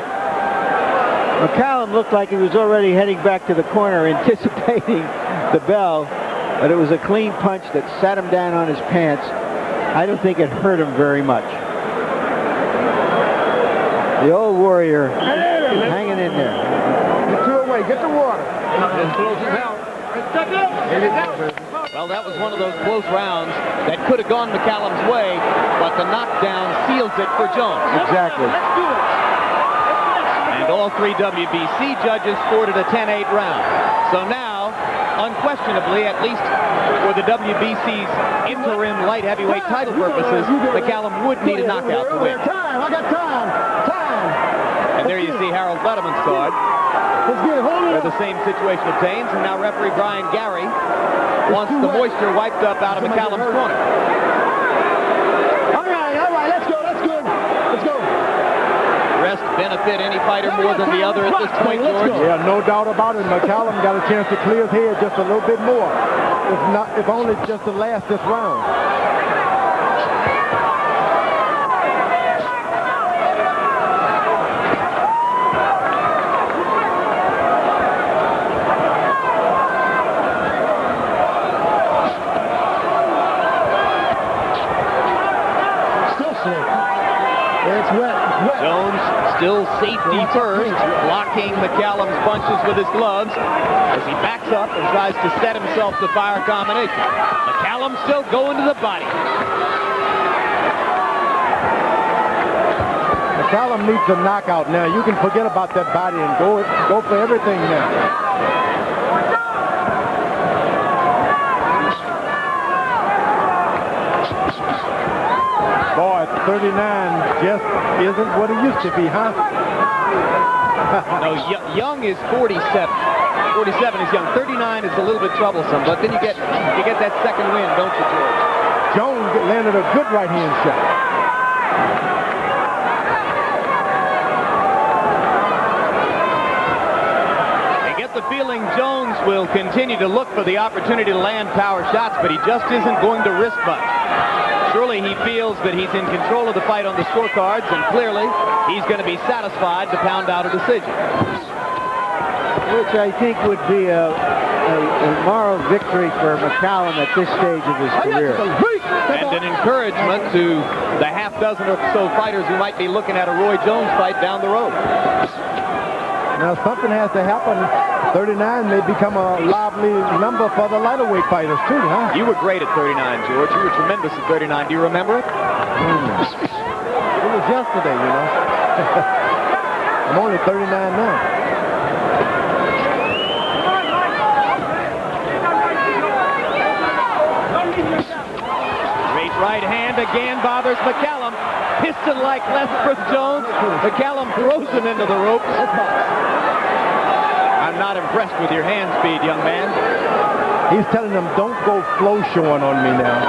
McCallum looked like he was already heading back to the corner, anticipating the bell, but it was a clean punch that sat him down on his pants. I don't think it hurt him very much. The old warrior hanging in there. Get two away. Get the water. Well, that was one of those close rounds that could have gone McCallum's way, but the knockdown seals it for Jones. Exactly. And all three WBC judges scored it a 10-8 round. So now, unquestionably, at least for the WBC's interim light heavyweight title purposes, McCallum would need a knockout to win. I got time. And there you see Harold Letterman's card, where the same situation obtains. And now referee Brian Gary wants the moisture wiped up out of McCallum's corner. All right, let's go. Let's go. Rest been benefit any fighter more than the other at this point, George? Yeah, no doubt about it. McCallum got a chance to clear his head just a little bit more. If only just to last this round. Jones still safety first, blocking McCallum's punches with his gloves as he backs up and tries to set himself to fire a combination. McCallum still going to the body. McCallum needs a knockout now. You can forget about that body and go for everything now. Boy, 39 just isn't what it used to be, huh? No, Young is 47. 47 is Young. 39 is a little bit troublesome, but then you get that second win, don't you, George? Jones landed a good right-hand shot. I get the feeling Jones will continue to look for the opportunity to land power shots, but he just isn't going to risk much. Surely he feels that he's in control of the fight on the scorecards, and clearly he's going to be satisfied to pound out a decision. Which I think would be a moral victory for McCallum at this stage of his career. And an encouragement to the half dozen or so fighters who might be looking at a Roy Jones fight down the road. Now something has to happen. 39 may become a lively number for the lighter weight fighters too, huh? You were great at 39, George. You were tremendous at 39. Do you remember it? It was yesterday, you know. I'm only 39 now. Great right hand again bothers McCallum. Piston-like left from Jones. McCallum throws him into the ropes. I'm not impressed with your hand speed, young man. He's telling them, don't go flow showing on me now.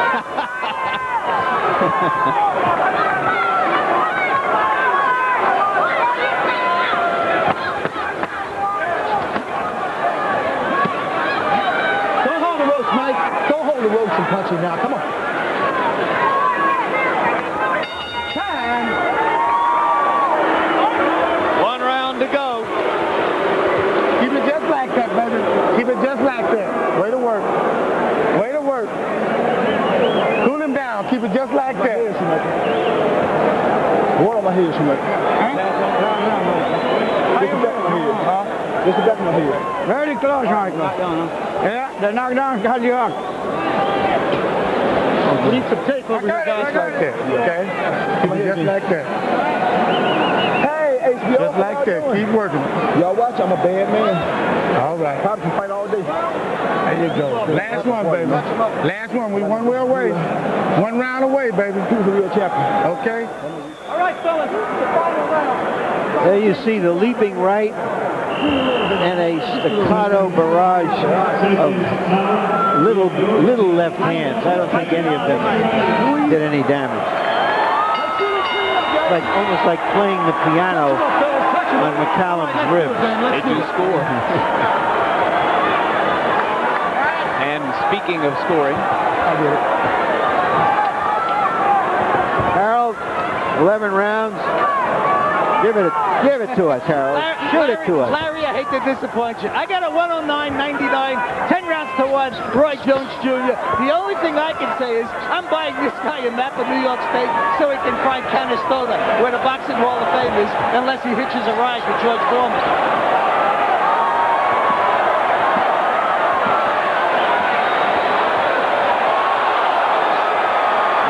Don't hold the ropes, Mike. Don't hold the ropes and punch him now. Come on. Time. One round to go. Keep it just like that, baby. Keep it just like that. Way to work. Way to work. Cool him down. Keep it just like that. What on my head, Schmidt? Just the back of my head. Huh? Just the back of my head. Very close, Michael. Yeah, the knockdown got you up. We need some tape over your guys like that, okay? Keep it just like that. Hey, HBO. Just like that. Keep working. Y'all watch, I'm a bad man. All right. Probably can fight all day. There you go. Last one, baby. Last one. We one way away. One round away, baby. Who's the real champion? Okay? All right, fellas. The final round. There you see the leaping right and a staccato barrage of little left hands. I don't think any of them did any damage. Like almost like playing the piano on McCallum's ribs. They do score. And speaking of scoring, Harold, 11 rounds. Give it to us, Harold. Shoot it to us. Larry, I hate to disappoint you. I got a 109.99, 10 rounds to 1, Roy Jones Jr. The only thing I can say is I'm buying this guy a map of New York State so he can find Canastota, where the Boxing Hall of Fame is, unless he hitches a ride with George Foreman.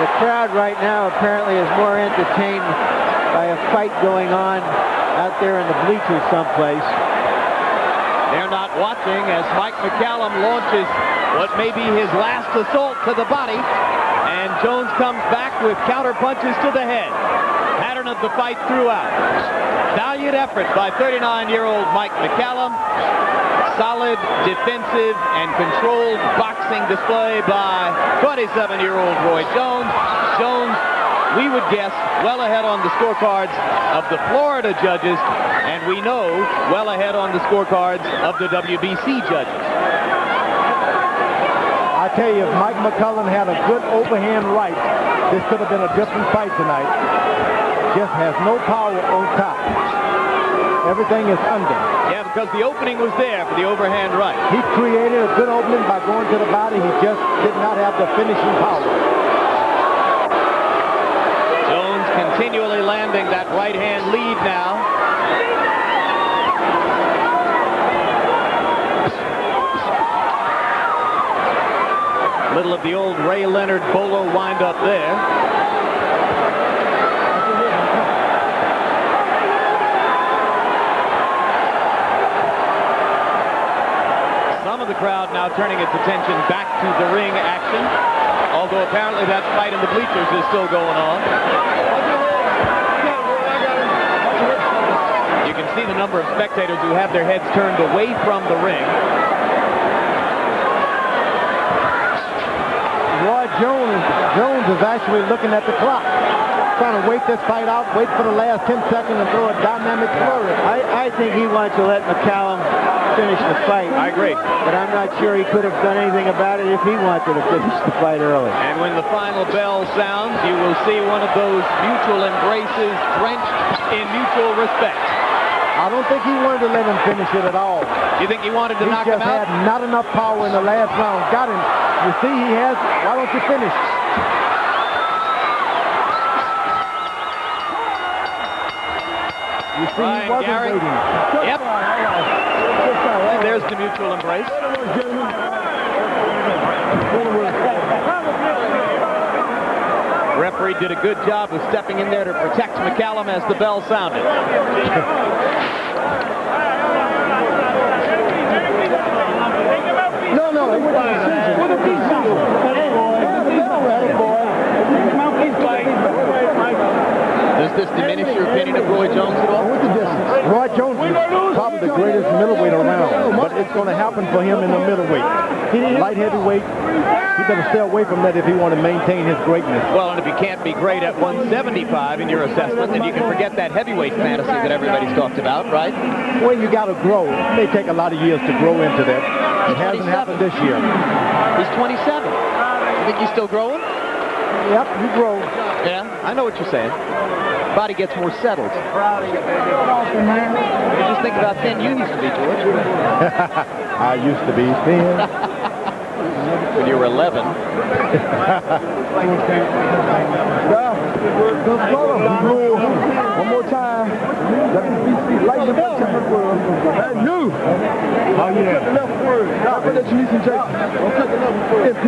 The crowd right now apparently is more entertained by a fight going on out there in the bleachers someplace. they're not watching as Mike McCallum launches what may be his last assault to the body, and Jones comes back with counter punches to the head. Pattern of the fight throughout. Valiant effort by 39-year-old Mike McCallum. Solid defensive and controlled boxing display by 27-year-old Roy Jones. Jones we would guess well ahead on the scorecards of the Florida judges, and we know well ahead on the scorecards of the WBC judges. I tell you, if Mike McCallum had a good overhand right, this could have been a different fight tonight. Just has no power on top. Everything is under. Yeah, because the opening was there for the overhand right. He created a good opening by going to the body. He just did not have the finishing power. Jones continually landing that right-hand lead now. Little of the old Ray Leonard bolo wind-up there. Some of the crowd now turning its attention back to the ring action, although apparently that fight in the bleachers is still going on. You can see the number of spectators who have their heads turned away from the ring. Jones is actually looking at the clock, trying to wait this fight out, wait for the last 10 seconds and throw a dynamic flurry. I think he wants to let McCallum finish the fight. I agree. But I'm not sure he could have done anything about it if he wanted to finish the fight early. And when the final bell sounds, you will see one of those mutual embraces drenched in mutual respect. I don't think he wanted to let him finish it at all. You think he wanted to knock him out? He just had not enough power in the last round. Got him. You see he has. Why don't you finish? You see he wasn't waiting. Yep. There's the mutual embrace. Referee did a good job of stepping in there to protect McCallum as the bell sounded. No, it was a decision. With a decision. Does this diminish your opinion of Roy Jones at all? Roy Jones is probably the greatest middleweight around, but it's going to happen for him in the middleweight. Light heavyweight, he better stay away from that if he want to maintain his greatness. Well, and if you can't be great at 175 in your assessment, then you can forget that heavyweight fantasy that everybody's talked about, right? Well, you got to grow. It may take a lot of years to grow into that. It hasn't happened this year. He's 27. You think he's still growing? Yep, you grow. Yeah, I know what you're saying. Body gets more settled. You just think about thin you used to be, George. I used to be thin. When you were 11. One more time. WBC light the belt. You. Oh, yeah.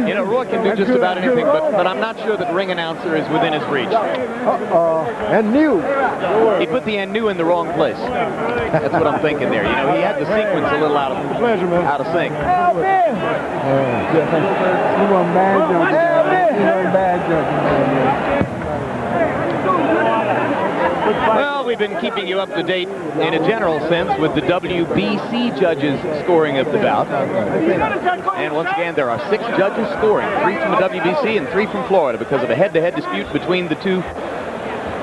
You know, Roy can do just about anything, but I'm not sure that ring announcer is within his reach. And new. He put the and new in the wrong place. That's what I'm thinking there. You know, he had the sequence a little out of sync. You want bad Well, we've been keeping you up to date in a general sense with the WBC judges scoring of the bout. And once again, there are 6 judges scoring, 3 from the WBC and 3 from Florida because of a head-to-head dispute between the 2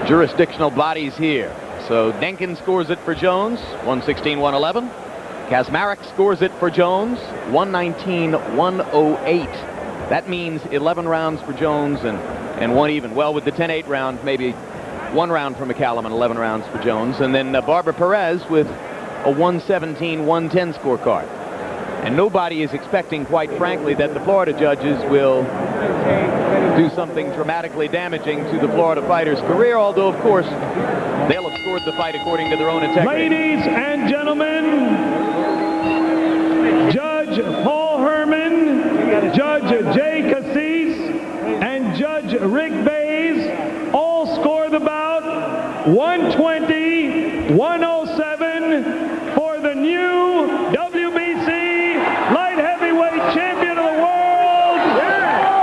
jurisdictional bodies here. So Denkin scores it for Jones, 116-111. Kazmarek scores it for Jones, 119-108. That means 11 rounds for Jones and 1 even. Well, with the 10-8 round, maybe 1 round for McCallum and 11 rounds for Jones. And then Barbara Perez with a 117-110 scorecard. And nobody is expecting, quite frankly, that the Florida judges will do something dramatically damaging to the Florida fighter's career, although, of course, they'll have scored the fight according to their own integrity. Ladies and gentlemen, Judge Paul Herman, Judge Jay Cassis, and Judge Rick Bays all score the bout 120-107 for the new WBC light heavyweight champion of the world,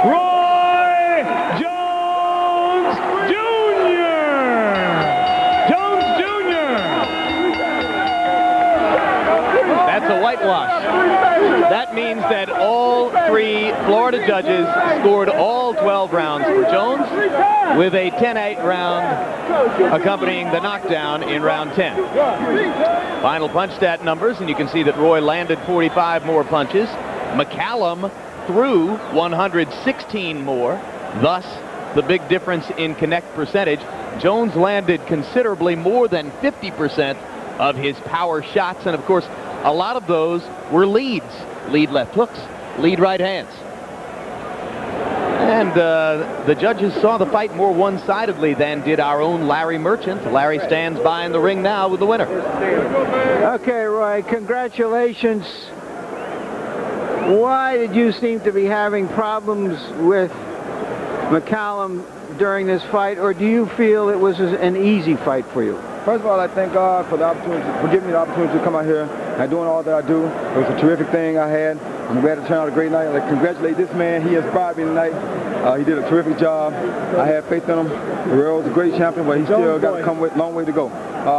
Roy Jones Jr. Jones Jr. That's a whitewash. That means that all 3 Florida judges scored all 12 rounds for Jones, with a 10-8 round accompanying the knockdown in round 10. Final punch stat numbers, and you can see that Roy landed 45 more punches. McCallum threw 116 more, thus the big difference in connect percentage. Jones landed considerably more than 50% of his power shots, and of course a lot of those were leads. Lead left hooks, lead right hands. And the judges saw the fight more one-sidedly than did our own Larry Merchant. Larry stands by in the ring now with the winner. Okay, Roy, congratulations. Why did you seem to be having problems with McCallum during this fight, or do you feel it was an easy fight for you? First of all, I thank God for the opportunity, for giving me the opportunity to come out here and doing all that I do. It was a terrific thing I had. I'm glad to turn out a great night. I congratulate this man. He inspired me tonight. He did a terrific job. I had faith in him. Guerrero's a great champion, but he still got to come with a long way to go.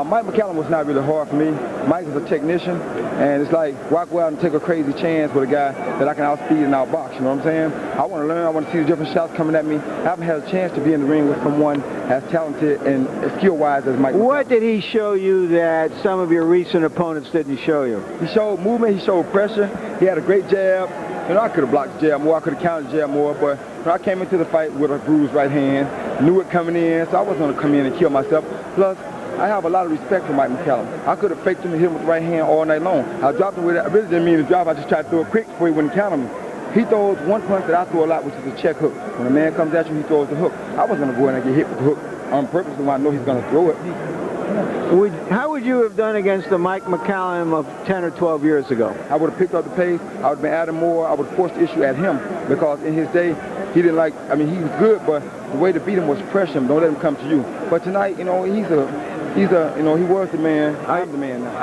Mike McCallum was not really hard for me. Mike is a technician, and it's like, why go out and take a crazy chance with a guy that I can outspeed and outbox, you know what I'm saying? I want to learn. I want to see the different shots coming at me. I haven't had a chance to be in the ring with someone as talented and skill-wise as Mike McCallum. What did he show you that some of your recent opponents didn't show you? He showed movement. He showed pressure. He had a great jab. You know, I could have blocked the jab more. I could have countered the jab more, but I came into the fight with a bruised right hand, knew it coming in, so I wasn't going to come in and kill myself. Plus, I have a lot of respect for Mike McCallum. I could have faked him and hit him with the right hand all night long. I dropped him with it. I really didn't mean to drop. I just tried to throw it quick before he wouldn't counter me. He throws one punch that I throw a lot, which is a check hook. When a man comes at you, he throws the hook. I wasn't going to go in and get hit with the hook on purpose when I know he's going to throw it. How would you have done against the Mike McCallum of 10 or 12 years ago? I would have picked up the pace. I would have been adding more. I would have forced the issue at him because in his day, he didn't like, I mean, he was good, but the way to beat him was pressure him. Don't let him come to you. But tonight, you know, he was the man. I'm the man now.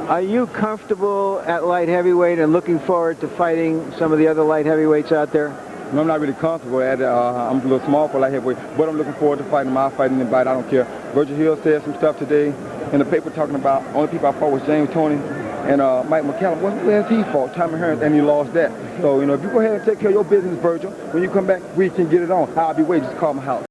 Are you comfortable at light heavyweight and looking forward to fighting some of the other light heavyweights out there? I'm not really comfortable at it. I'm a little small for light heavyweight, but I'm looking forward to fighting him. I'll fight anybody. I don't care. Virgil Hill said some stuff today in the paper talking about only people I fought was James Toney and Mike McCallum. Where's he fought? Tommy Hearns, and he lost that. So, you know, if you go ahead and take care of your business, Virgil, when you come back, we can get it on. I'll be waiting. Just call my house.